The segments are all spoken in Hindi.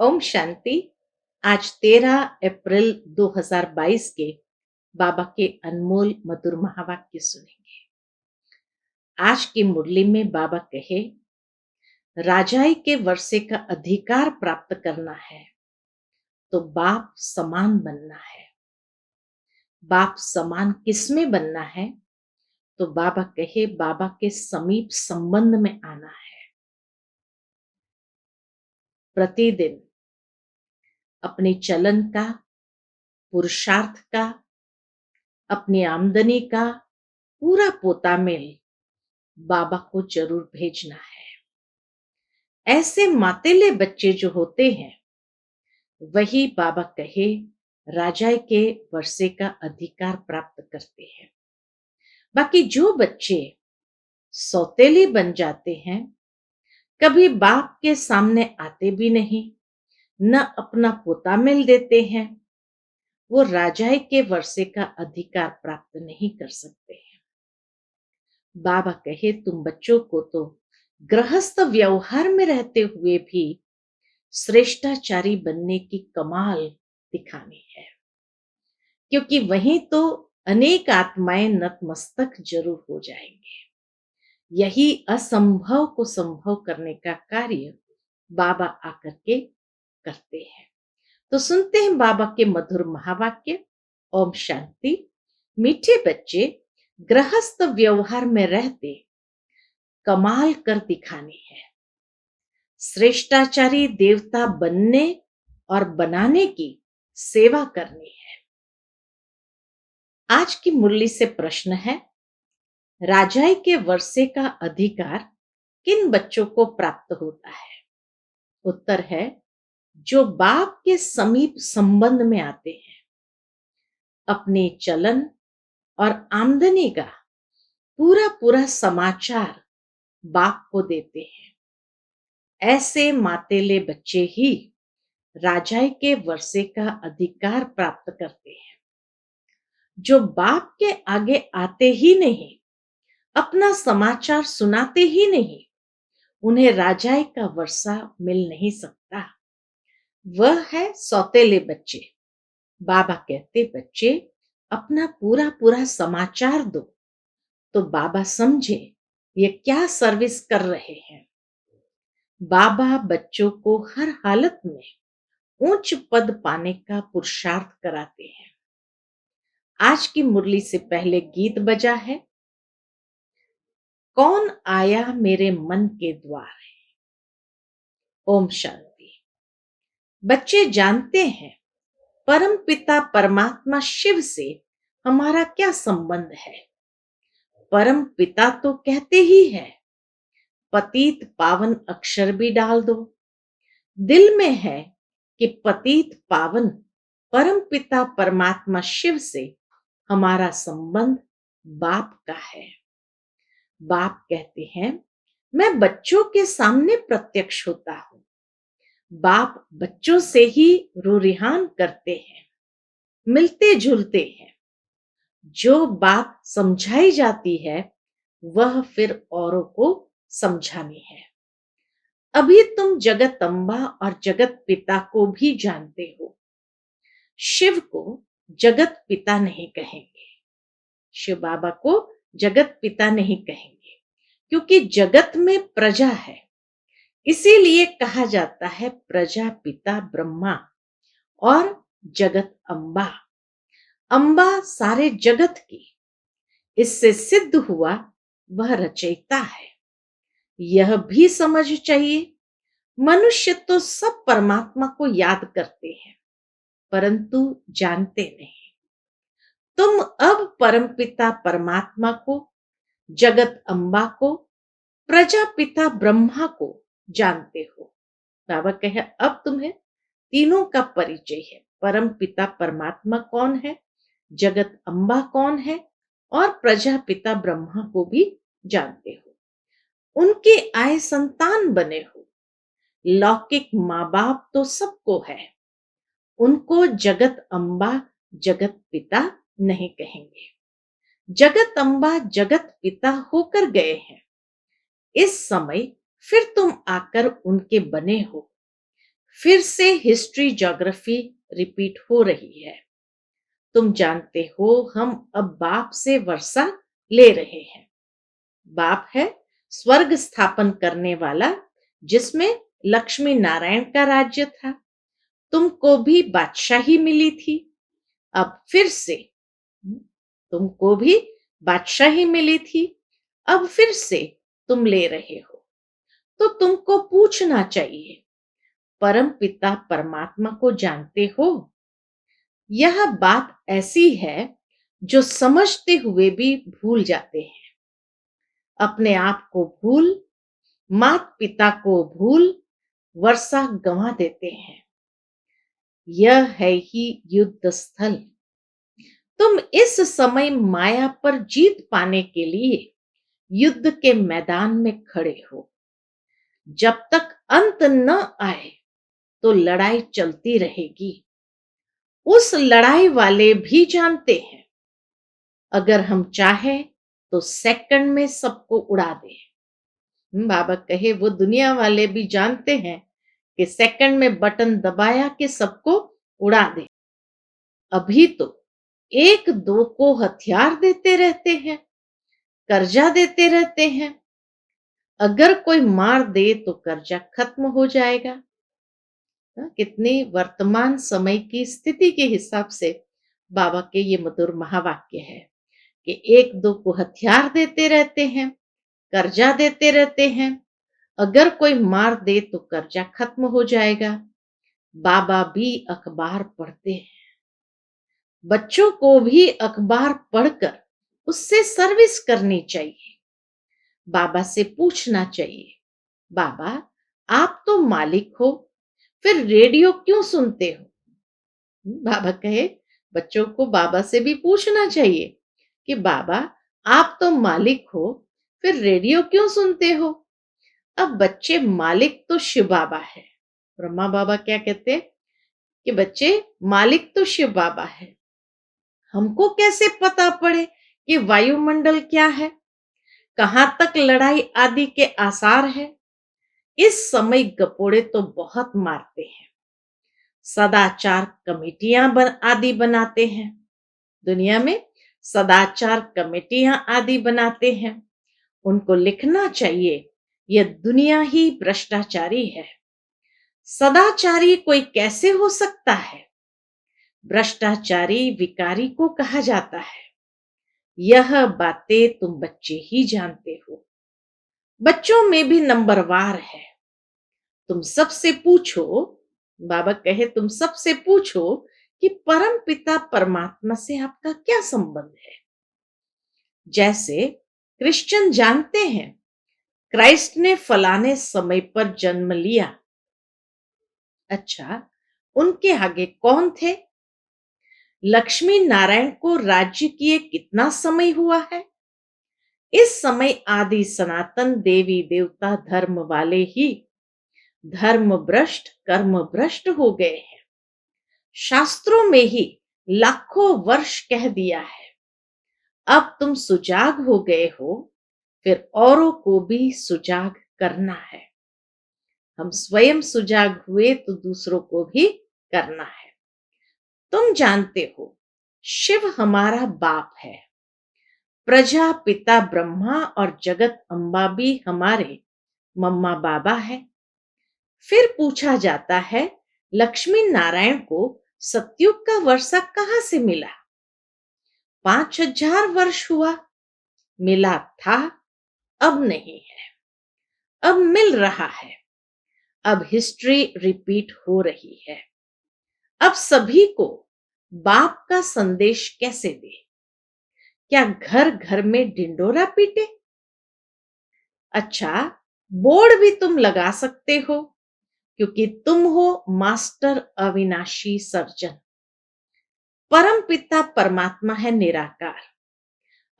ओम शांति। आज 13 अप्रैल 2022 के बाबा के अनमोल मधुर महावाक्य सुनेंगे। आज की मुरली में बाबा कहे, राजाई के वर्षे का अधिकार प्राप्त करना है तो बाप समान बनना है। बाप समान किसमें बनना है? तो बाबा कहे, बाबा के समीप संबंध में आना है। प्रतिदिन अपने चलन का, पुरुषार्थ का, अपनी आमदनी का पूरा पोतामेल बाबा को जरूर भेजना है। ऐसे मातेले बच्चे जो होते हैं वही बाबा कहे राजाई के वर्षे का अधिकार प्राप्त करते हैं। बाकी जो बच्चे सौतेले बन जाते हैं, कभी बाप के सामने आते भी नहीं, न अपना पोतामेल देते हैं, वो राजाई के वर्षे का अधिकार प्राप्त नहीं कर सकते हैं। बाबा कहे, तुम बच्चों को तो गृहस्थ व्यवहार में रहते हुए भी श्रेष्ठाचारी बनने की कमाल दिखानी है, क्योंकि वहीं तो अनेक आत्माएं नतमस्तक जरूर हो जाएंगे। यही असंभव को संभव करने का कार्य बाबा आकर के करते हैं। तो सुनते हैं बाबा के मधुर महावाक्य। ओम शांति। मीठे बच्चे गृहस्थ व्यवहार में रहते कमाल कर दिखानी है। श्रेष्ठाचारी देवता बनने और बनाने की सेवा करनी है। आज की मुरली से प्रश्न है, राजाई के वर्षे का अधिकार किन बच्चों को प्राप्त होता है? उत्तर है, जो बाप के समीप संबंध में आते हैं, अपने चलन और आमदनी का पूरा पूरा समाचार बाप को देते हैं। ऐसे मातेले बच्चे ही राजाई के वर्षे का अधिकार प्राप्त करते हैं। जो बाप के आगे आते ही नहीं, अपना समाचार सुनाते ही नहीं, उन्हें राजाई का वर्षा मिल नहीं सकता। वह है सौतेले बच्चे। बाबा कहते, बच्चे अपना पूरा पूरा समाचार दो तो बाबा समझे ये क्या सर्विस कर रहे हैं। बाबा बच्चों को हर हालत में उच्च पद पाने का पुरुषार्थ कराते हैं। आज की मुरली से पहले गीत बजा है, कौन आया मेरे मन के द्वार। ओम शांति। बच्चे जानते हैं परम पिता परमात्मा शिव से हमारा क्या संबंध है। परम पिता तो कहते ही है, पतित पावन अक्षर भी डाल दो। दिल में है कि पतित पावन परम पिता परमात्मा शिव से हमारा संबंध बाप का है। बाप कहते हैं, मैं बच्चों के सामने प्रत्यक्ष होता हूं। बाप बच्चों से ही रूरिहान करते हैं, मिलते जुलते हैं। जो बात समझाई जाती है वह फिर औरों को समझानी है। अभी तुम जगत अम्बा और जगत पिता को भी जानते हो। शिव को जगत पिता नहीं कहेंगे, शिव बाबा को जगत पिता नहीं कहेंगे, क्योंकि जगत में प्रजा है। इसीलिए कहा जाता है प्रजा पिता ब्रह्मा और जगत अम्बा। अम्बा सारे जगत की, इससे सिद्ध हुआ वह रचयिता है। यह भी समझ चाहिए, मनुष्य तो सब परमात्मा को याद करते हैं परंतु जानते नहीं। तुम अब परमपिता परमात्मा को, जगत अम्बा को, प्रजापिता ब्रह्मा को जानते हो। बाबा कहे, अब तुम्हें तीनों का परिचय है। परम पिता परमात्मा कौन है, जगत अम्बा कौन है और प्रजापिता ब्रह्मा को भी जानते हो। उनके आए संतान बने हो। लौकिक माँ बाप तो सबको है, उनको जगत अम्बा जगत पिता नहीं कहेंगे। जगत अम्बा जगत पिता होकर गए हैं। इस समय फिर तुम आकर उनके बने हो। फिर से हिस्ट्री ज्योग्राफी रिपीट हो रही है। तुम जानते हो हम अब बाप से वर्षा ले रहे हैं। बाप है स्वर्ग स्थापन करने वाला, जिसमें लक्ष्मी नारायण का राज्य था। तुमको भी बादशाही मिली थी। अब फिर से तुमको भी बादशाही मिली थी, अब फिर से तुम ले रहे हो। तो तुमको पूछना चाहिए, परम पिता परमात्मा को जानते हो? यह बात ऐसी है जो समझते हुए भी भूल जाते हैं। अपने आप को भूल, मात पिता को भूल, वर्षा गंवा देते हैं। यह है ही युद्ध स्थल। तुम इस समय माया पर जीत पाने के लिए युद्ध के मैदान में खड़े हो। जब तक अंत न आए तो लड़ाई चलती रहेगी। उस लड़ाई वाले भी जानते हैं, अगर हम चाहें तो सेकंड में सबको उड़ा दे। बाबा कहे वो दुनिया वाले भी जानते हैं कि सेकंड में बटन दबाया कि सबको उड़ा दे। अभी तो एक दो को हथियार देते रहते हैं, कर्जा देते रहते हैं। अगर कोई मार दे तो कर्जा खत्म हो जाएगा। कितनी वर्तमान समय की स्थिति के हिसाब से बाबा के ये मधुर महावाक्य है कि एक दो को हथियार देते रहते हैं, कर्जा देते रहते हैं। अगर कोई मार दे तो कर्जा खत्म हो जाएगा। बाबा भी अखबार पढ़ते हैं। बच्चों को भी अखबार पढ़कर उससे सर्विस करनी चाहिए। बाबा से पूछना चाहिए, बाबा आप तो मालिक हो, फिर रेडियो क्यों सुनते हो? बाबा कहे बच्चों को बाबा से भी पूछना चाहिए कि बाबा आप तो मालिक हो, फिर रेडियो क्यों सुनते हो? अब बच्चे मालिक तो शिव बाबा है। ब्रह्मा बाबा क्या कहते हैं कि बच्चे मालिक तो शिव बाबा है। हमको कैसे पता पड़े कि वायुमंडल क्या है, कहां तक लड़ाई आदि के आसार है? इस समय गपोड़े तो बहुत मारते हैं, सदाचार कमेटियां आदि बनाते हैं। दुनिया में सदाचार कमेटियां आदि बनाते हैं। उनको लिखना चाहिए यह दुनिया ही भ्रष्टाचारी है। सदाचारी कोई कैसे हो सकता है? भ्रष्टाचारी विकारी को कहा जाता है। यह बातें तुम बच्चे ही जानते हो। बच्चों में भी नंबरवार है। तुम सबसे पूछो, बाबा कहे तुम सबसे पूछो कि परम पिता परमात्मा से आपका क्या संबंध है? जैसे क्रिश्चियन जानते हैं क्राइस्ट ने फलाने समय पर जन्म लिया। अच्छा, उनके आगे कौन थे? लक्ष्मी नारायण को राज्य किए कितना समय हुआ है? इस समय आदि सनातन देवी देवता धर्म वाले ही धर्म भ्रष्ट कर्म भ्रष्ट हो गए हैं। शास्त्रों में ही लाखों वर्ष कह दिया है। अब तुम सुजाग हो गए हो, फिर औरों को भी सुजाग करना है। हम स्वयं सुजाग हुए तो दूसरों को भी करना है। तुम जानते हो शिव हमारा बाप है। प्रजा पिता ब्रह्मा और जगत अम्बा भी हमारे मम्मा बाबा है। फिर पूछा जाता है लक्ष्मी नारायण को सतयुग का वर्षा कहां से मिला? 5000 वर्ष हुआ। मिला था, अब नहीं है, अब मिल रहा है। अब हिस्ट्री रिपीट हो रही है। अब सभी को बाप का संदेश कैसे दे? क्या घर घर में ढिंडोरा पीटे? अच्छा, बोर्ड भी तुम लगा सकते हो, क्योंकि तुम हो मास्टर अविनाशी सर्जन। परम पिता परमात्मा है निराकार।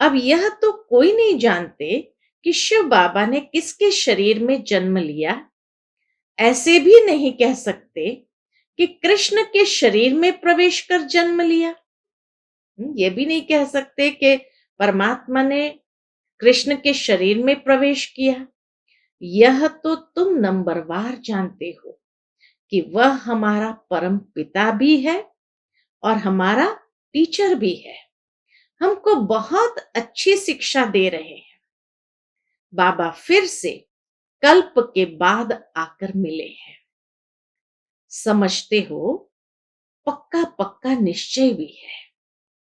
अब यह तो कोई नहीं जानते कि शिव बाबा ने किसके शरीर में जन्म लिया। ऐसे भी नहीं कह सकते कि कृष्ण के शरीर में प्रवेश कर जन्म लिया। ये भी नहीं कह सकते कि परमात्मा ने कृष्ण के शरीर में प्रवेश किया। यह तो तुम नंबरवार जानते हो कि वह हमारा परम पिता भी है और हमारा टीचर भी है। हमको बहुत अच्छी शिक्षा दे रहे हैं। बाबा फिर से कल्प के बाद आकर मिले हैं। समझते हो, पक्का पक्का निश्चय भी है।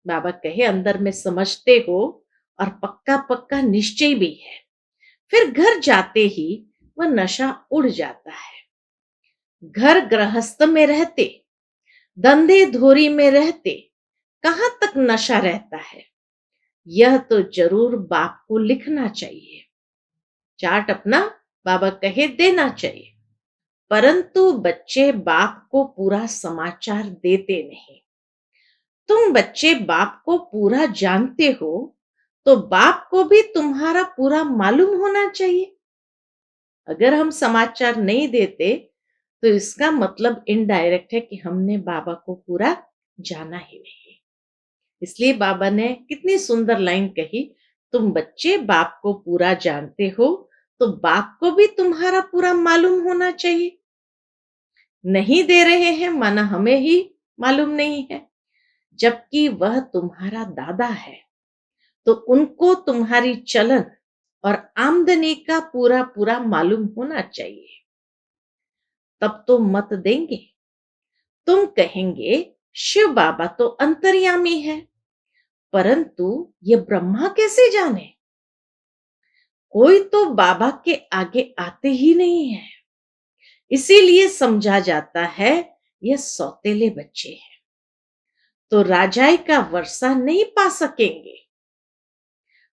बाबा कहे अंदर में समझते हो और पक्का पक्का निश्चय भी है। फिर घर जाते ही वह नशा उड़ जाता है। घर गृहस्थ में रहते, धंधे धोरी में रहते, कहां तक नशा रहता है? यह तो जरूर बाप को लिखना चाहिए, चार्ट अपना बाबा कहे देना चाहिए। परंतु बच्चे बाप को पूरा समाचार देते नहीं। तुम बच्चे बाप को पूरा जानते हो, तो बाप को भी तुम्हारा पूरा मालूम होना चाहिए। अगर हम समाचार नहीं देते तो इसका मतलब इनडायरेक्ट है कि हमने बाबा को पूरा जाना ही नहीं। इसलिए बाबा ने कितनी सुंदर लाइन कही, तुम बच्चे बाप को पूरा जानते हो, तो बाप को भी तुम्हारा पूरा मालूम होना चाहिए। नहीं दे रहे हैं माना हमें ही मालूम नहीं है, जबकि वह तुम्हारा दादा है, तो उनको तुम्हारी चलन और आमदनी का पूरा पूरा मालूम होना चाहिए। तब तो मत देंगे। तुम कहेंगे शिव बाबा तो अंतर्यामी है, परंतु ये ब्रह्मा कैसे जाने? कोई तो बाबा के आगे आते ही नहीं है। इसीलिए समझा जाता है ये सौतेले बच्चे हैं, तो राजाई का वर्षा नहीं पा सकेंगे।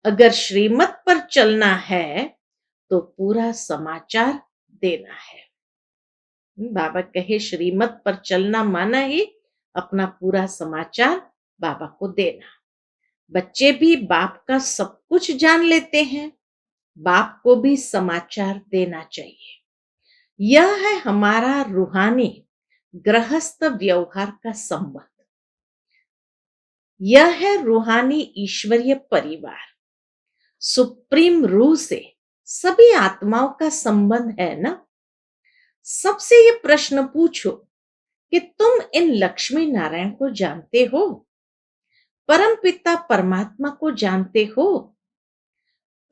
अगर श्रीमत पर चलना है तो पूरा समाचार देना है। बाबा कहे श्रीमत पर चलना माना ही अपना पूरा समाचार बाबा को देना। बच्चे भी बाप का सब कुछ जान लेते हैं, बाप को भी समाचार देना चाहिए। यह है हमारा रूहानी गृहस्थ व्यवहार का संबंध। यह है रूहानी ईश्वरीय परिवार। सुप्रीम रूह से सभी आत्माओं का संबंध है ना। सबसे ये प्रश्न पूछो कि तुम इन लक्ष्मी नारायण को जानते हो? परम पिता परमात्मा को जानते हो?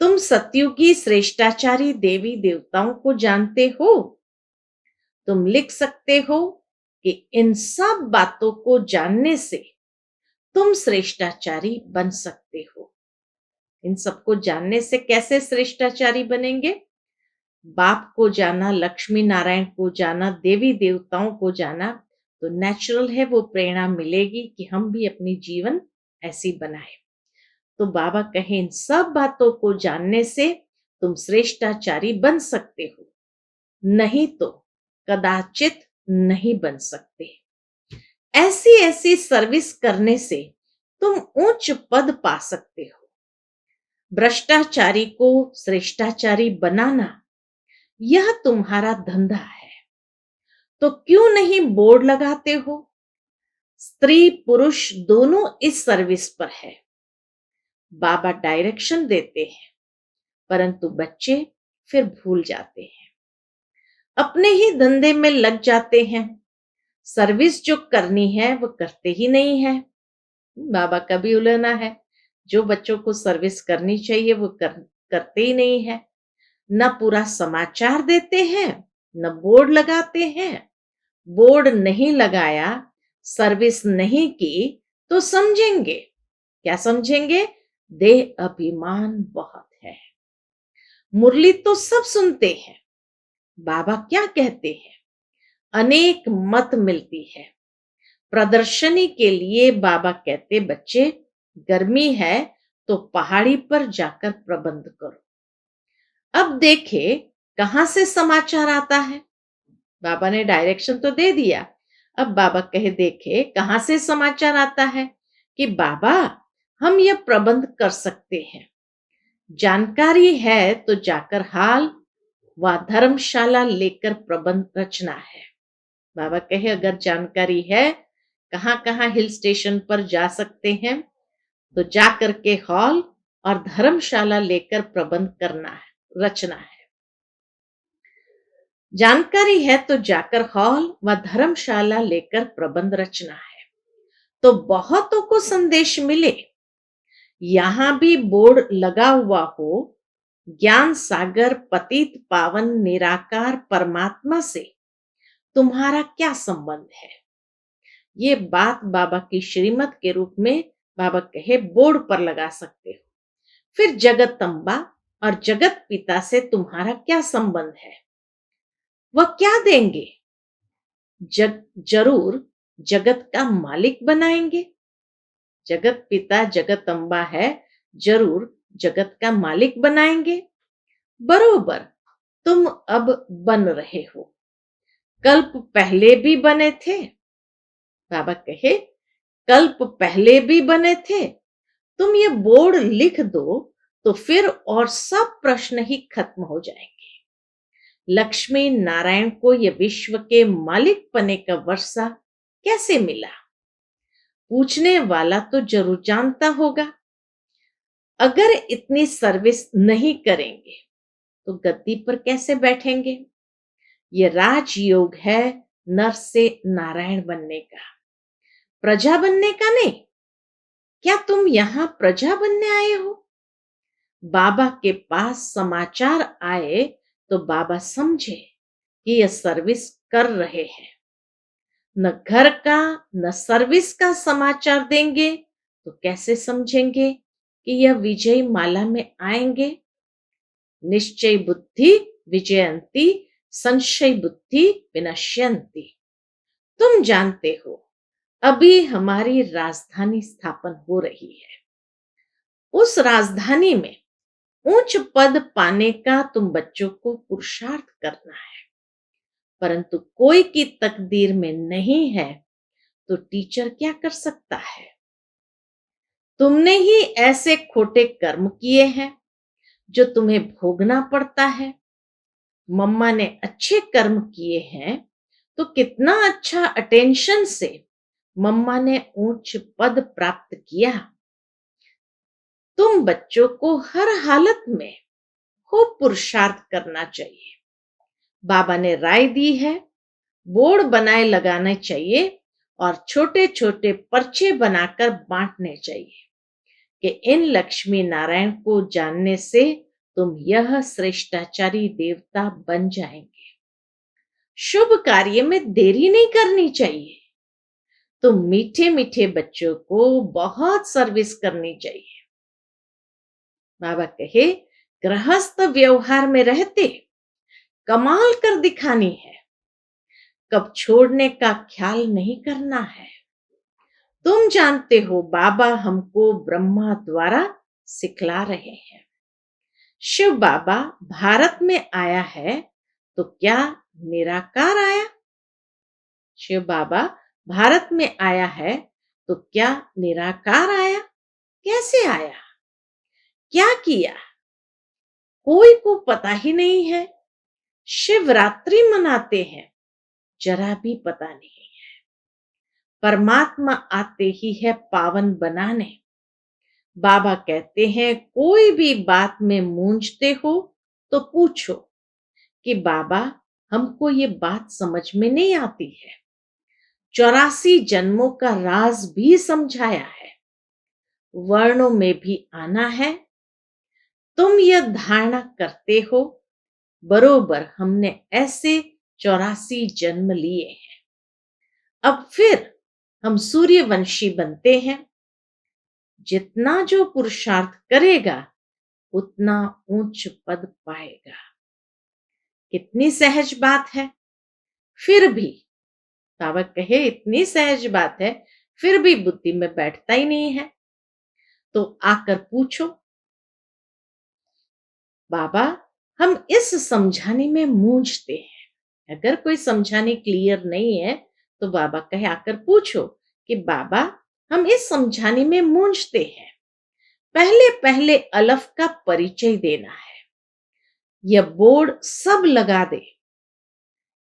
तुम सतयुगी श्रेष्ठाचारी देवी देवताओं को जानते हो? तुम लिख सकते हो कि इन सब बातों को जानने से तुम श्रेष्ठाचारी बन सकते हो। इन सबको जानने से कैसे श्रेष्ठाचारी बनेंगे? बाप को जाना, लक्ष्मी नारायण को जाना, देवी देवताओं को जाना, तो नेचुरल है वो प्रेरणा मिलेगी कि हम भी अपनी जीवन ऐसी बनाए। तो बाबा कहे इन सब बातों को जानने से तुम श्रेष्ठाचारी बन सकते हो, नहीं तो कदाचित नहीं बन सकते। ऐसी ऐसी सर्विस करने से तुम उच्च पद पा सकते हो। भ्रष्टाचारी को श्रेष्ठाचारी बनाना यह तुम्हारा धंधा है, तो क्यों नहीं बोर्ड लगाते हो? स्त्री पुरुष दोनों इस सर्विस पर है। बाबा डायरेक्शन देते हैं, परंतु बच्चे फिर भूल जाते हैं, अपने ही धंधे में लग जाते हैं। सर्विस जो करनी है वो करते ही नहीं है। बाबा का भी उलझना है, जो बच्चों को सर्विस करनी चाहिए वो करते ही नहीं है। न पूरा समाचार देते हैं, न बोर्ड लगाते हैं। बोर्ड नहीं लगाया, सर्विस नहीं की, तो समझेंगे क्या? समझेंगे देह अभिमान बहुत है। मुरली तो सब सुनते हैं, बाबा क्या कहते हैं? अनेक मत मिलती है। प्रदर्शनी के लिए बाबा कहते बच्चे गर्मी है तो पहाड़ी पर जाकर प्रबंध करो। अब देखे कहां से समाचार आता है। बाबा ने डायरेक्शन तो दे दिया, अब बाबा कहे देखे कहां से समाचार आता है कि बाबा हम यह प्रबंध कर सकते हैं। जानकारी है तो जाकर हाल व धर्मशाला लेकर प्रबंध रचना है। बाबा कहे अगर जानकारी है कहां कहां हिल स्टेशन पर जा सकते हैं, तो जाकर के हॉल और धर्मशाला लेकर प्रबंध करना है, रचना है। जानकारी है तो जाकर हॉल व धर्मशाला लेकर प्रबंध रचना है, तो बहुतों को संदेश मिले। यहां भी बोर्ड लगा हुआ हो, ज्ञान सागर पतित पावन निराकार परमात्मा से तुम्हारा क्या संबंध है। ये बात बाबा की श्रीमत के रूप में बाबा कहे बोर्ड पर लगा सकते हो। फिर जगत अम्बा और जगत पिता से तुम्हारा क्या संबंध है, वह क्या देंगे। जरूर जगत का मालिक बनाएंगे। जगत पिता जगत अम्बा है, जरूर जगत का मालिक बनाएंगे। बरोबर तुम अब बन रहे हो, कल्प पहले भी बने थे। बाबा कहे कल्प पहले भी बने थे। तुम ये बोर्ड लिख दो तो फिर और सब प्रश्न ही खत्म हो जाएंगे। लक्ष्मी नारायण को यह विश्व के मालिक पने का वर्षा कैसे मिला, पूछने वाला तो जरूर जानता होगा। अगर इतनी सर्विस नहीं करेंगे तो गद्दी पर कैसे बैठेंगे। ये राजयोग है नर से नारायण बनने का, प्रजा बनने का नहीं। क्या तुम यहां प्रजा बनने आए हो। बाबा के पास समाचार आए तो बाबा समझे कि यह सर्विस कर रहे हैं। न घर का न सर्विस का समाचार देंगे तो कैसे समझेंगे कि यह विजय माला में आएंगे। निश्चय बुद्धि विजयंती, संशय बुद्धि विनश्यंती। तुम जानते हो अभी हमारी राजधानी स्थापन हो रही है। उस राजधानी में उच्च पद पाने का तुम बच्चों को पुरुषार्थ करना है, परंतु कोई की तकदीर में नहीं है तो टीचर क्या कर सकता है। तुमने ही ऐसे खोटे कर्म किए हैं जो तुम्हें भोगना पड़ता है। मम्मा ने अच्छे कर्म किए हैं तो कितना अच्छा अटेंशन से मम्मा ने उच्च पद प्राप्त किया। तुम बच्चों को हर हालत में खूब पुरुषार्थ करना चाहिए। बाबा ने राय दी है बोर्ड बनाए लगाने चाहिए और छोटे छोटे पर्चे बनाकर बांटने चाहिए कि इन लक्ष्मी नारायण को जानने से तुम यह श्रेष्ठाचारी देवता बन जाएंगे। शुभ कार्य में देरी नहीं करनी चाहिए। तो मीठे मीठे बच्चों को बहुत सर्विस करनी चाहिए। बाबा कहे गृहस्थ व्यवहार में रहते कमाल कर दिखानी है, कब छोड़ने का ख्याल नहीं करना है। तुम जानते हो बाबा हमको ब्रह्मा द्वारा सिखला रहे हैं। शिव बाबा भारत में आया है तो क्या निराकार आया। शिव बाबा भारत में आया है तो क्या निराकार आया। कैसे आया, क्या किया, कोई को पता ही नहीं है। शिवरात्रि मनाते हैं, जरा भी पता नहीं है। परमात्मा आते ही है पावन बनाने। बाबा कहते हैं कोई भी बात में मूंझते हो तो पूछो कि बाबा हमको ये बात समझ में नहीं आती है। 84 जन्मों का राज भी समझाया है, वर्णों में भी आना है। तुम यह धारणा करते हो बरोबर हमने ऐसे 84 जन्म लिए हैं। अब फिर हम सूर्यवंशी बनते हैं। जितना जो पुरुषार्थ करेगा उतना ऊंच पद पाएगा। कितनी सहज बात है। फिर भी बाबा कहे इतनी सहज बात है फिर भी बुद्धि में बैठता ही नहीं है। तो आकर पूछो बाबा हम इस समझाने में मूंझते हैं। अगर कोई समझाने क्लियर नहीं है तो बाबा कहे आकर पूछो कि बाबा हम इस समझाने में मूंझते हैं। पहले पहले अलफ का परिचय देना है। यह बोर्ड सब लगा दे।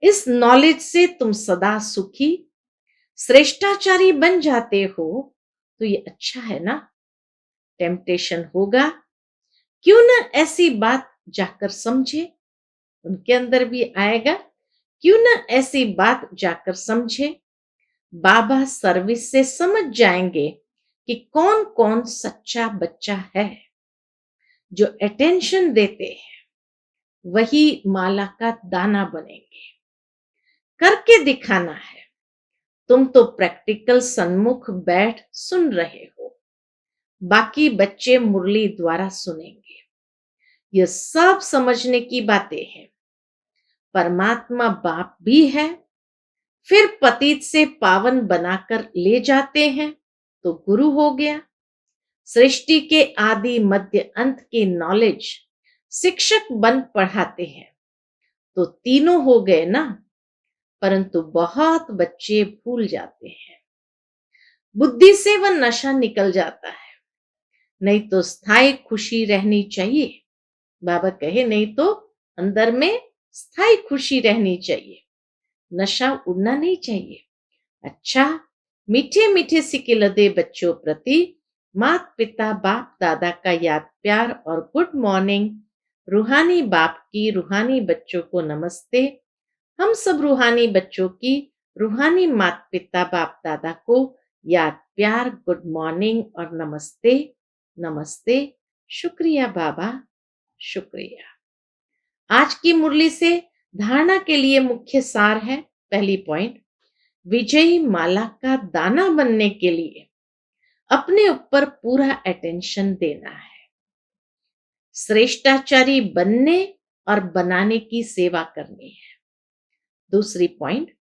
इस नॉलेज से तुम सदा सुखी श्रेष्ठाचारी बन जाते हो तो ये अच्छा है ना। टेम्पटेशन होगा, क्यों ना ऐसी बात जाकर समझे। उनके अंदर भी आएगा क्यों न ऐसी बात जाकर समझे। बाबा सर्विस से समझ जाएंगे कि कौन कौन सच्चा बच्चा है। जो अटेंशन देते हैं वही माला का दाना बनेंगे। करके दिखाना है। तुम तो प्रैक्टिकल सन्मुख बैठ सुन रहे हो, बाकी बच्चे मुरली द्वारा सुनेंगे। यह सब समझने की बातें हैं। परमात्मा बाप भी है, फिर पतित से पावन बनाकर ले जाते हैं तो गुरु हो गया। सृष्टि के आदि मध्य अंत की नॉलेज शिक्षक बन पढ़ाते हैं तो तीनों हो गए ना। परंतु बहुत बच्चे भूल जाते हैं। बुद्धि से वह नशा निकल जाता है। नहीं तो स्थायी खुशी रहनी चाहिए। बाबा कहे नहीं तो अंदर में स्थायी खुशी रहनी चाहिए, नशा उड़ना नहीं चाहिए। अच्छा, मीठे मीठे सिक्के लदे बच्चों प्रति माता पिता बाप दादा का याद प्यार और गुड मॉर्निंग। रूहानी बाप की रूहानी बच्चों को नमस्ते। हम सब रूहानी बच्चों की रूहानी माता पिता बाप दादा को याद प्यार गुड मॉर्निंग और नमस्ते नमस्ते। शुक्रिया बाबा, शुक्रिया। आज की मुरली से धारणा के लिए मुख्य सार है। पहली पॉइंट, विजयी माला का दाना बनने के लिए अपने ऊपर पूरा अटेंशन देना है। श्रेष्ठाचारी बनने और बनाने की सेवा करनी है। दूसरी पॉइंट,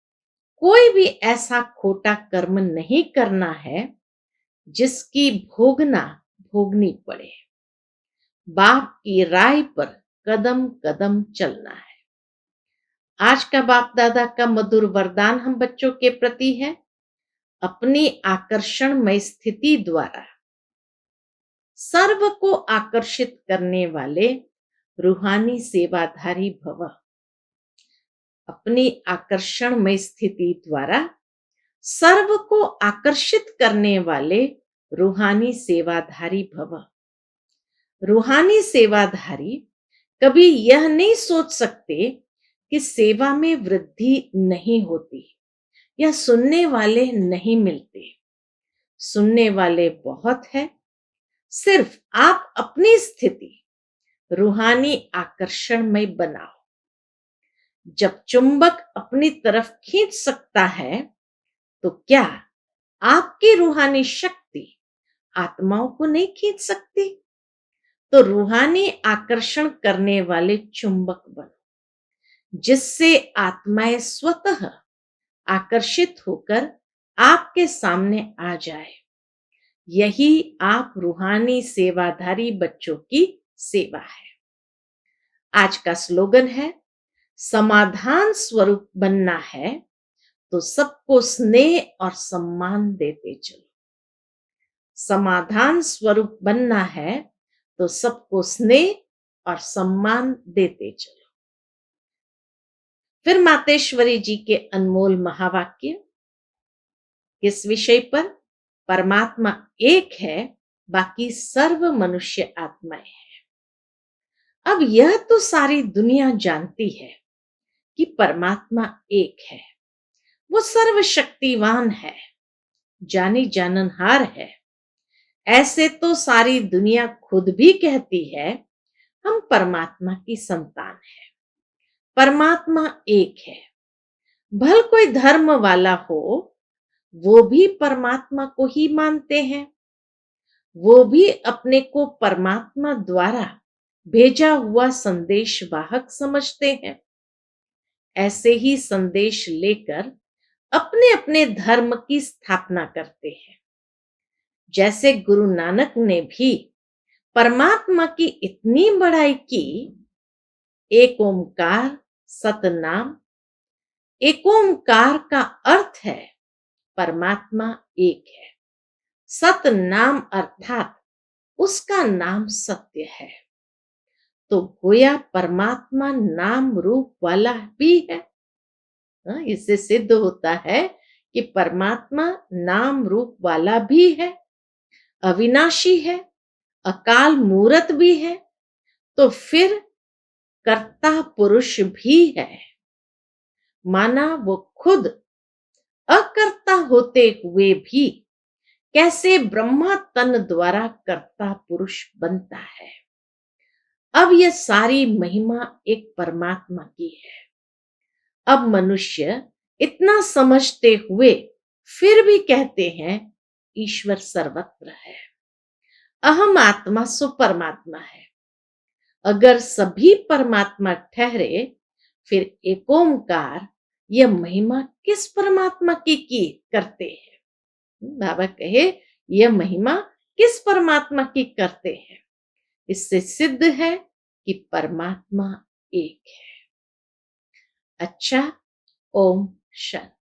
कोई भी ऐसा खोटा कर्म नहीं करना है जिसकी भोगनी पड़े। बाप की राय पर कदम कदम चलना है। आज का बाप दादा का मधुर वरदान हम बच्चों के प्रति है, अपनी आकर्षणमय स्थिति द्वारा सर्व को आकर्षित करने वाले रूहानी सेवाधारी भव। अपनी आकर्षणमय स्थिति द्वारा सर्व को आकर्षित करने वाले रूहानी सेवाधारी भव। रूहानी सेवाधारी कभी यह नहीं सोच सकते कि सेवा में वृद्धि नहीं होती या सुनने वाले नहीं मिलते। सुनने वाले बहुत है, सिर्फ आप अपनी स्थिति रूहानी आकर्षण में बनाओ। जब चुंबक अपनी तरफ खींच सकता है तो क्या आपकी रूहानी शक्ति आत्माओं को नहीं खींच सकती? तो रूहानी आकर्षण करने वाले चुंबक बनो, जिससे आत्माएं स्वतः आकर्षित होकर आपके सामने आ जाए। यही आप रूहानी सेवाधारी बच्चों की सेवा है। आज का स्लोगन है, समाधान स्वरूप बनना है तो सबको स्नेह और सम्मान देते चलो। समाधान स्वरूप बनना है तो सबको स्नेह और सम्मान देते चलो। फिर मातेश्वरी जी के अनमोल महावाक्य किस विषय पर? परमात्मा एक है, बाकी सर्व मनुष्य आत्माएं हैं। अब यह तो सारी दुनिया जानती है कि परमात्मा एक है, वो सर्वशक्तिवान है, जानी जाननहार है। ऐसे तो सारी दुनिया खुद भी कहती है हम परमात्मा की संतान है। परमात्मा एक है। भल कोई धर्म वाला हो, वो भी परमात्मा को ही मानते हैं। वो भी अपने को परमात्मा द्वारा भेजा हुआ संदेश वाहक समझते हैं। ऐसे ही संदेश लेकर अपने अपने धर्म की स्थापना करते हैं। जैसे गुरु नानक ने भी परमात्मा की इतनी बड़ाई की। एक ओंकार सतनाम। एक ओंकार का अर्थ है परमात्मा एक है। सतनाम अर्थात उसका नाम सत्य है। तो गोया परमात्मा नाम रूप वाला भी है। इससे सिद्ध होता है कि परमात्मा नाम रूप वाला भी है, अविनाशी है, अकाल मूरत भी है, तो फिर कर्ता पुरुष भी है। माना वो खुद अकर्ता होते हुए भी कैसे ब्रह्मा तन द्वारा कर्ता पुरुष बनता है। अब यह सारी महिमा एक परमात्मा की है। अब मनुष्य इतना समझते हुए फिर भी कहते हैं ईश्वर सर्वत्र है, अहम आत्मा सो परमात्मा है। अगर सभी परमात्मा ठहरे फिर एक ओंकार यह महिमा किस परमात्मा की करते हैं। बाबा कहे यह महिमा किस परमात्मा की करते हैं। इससे सिद्ध है कि परमात्मा एक है। अच्छा, ओम शांति।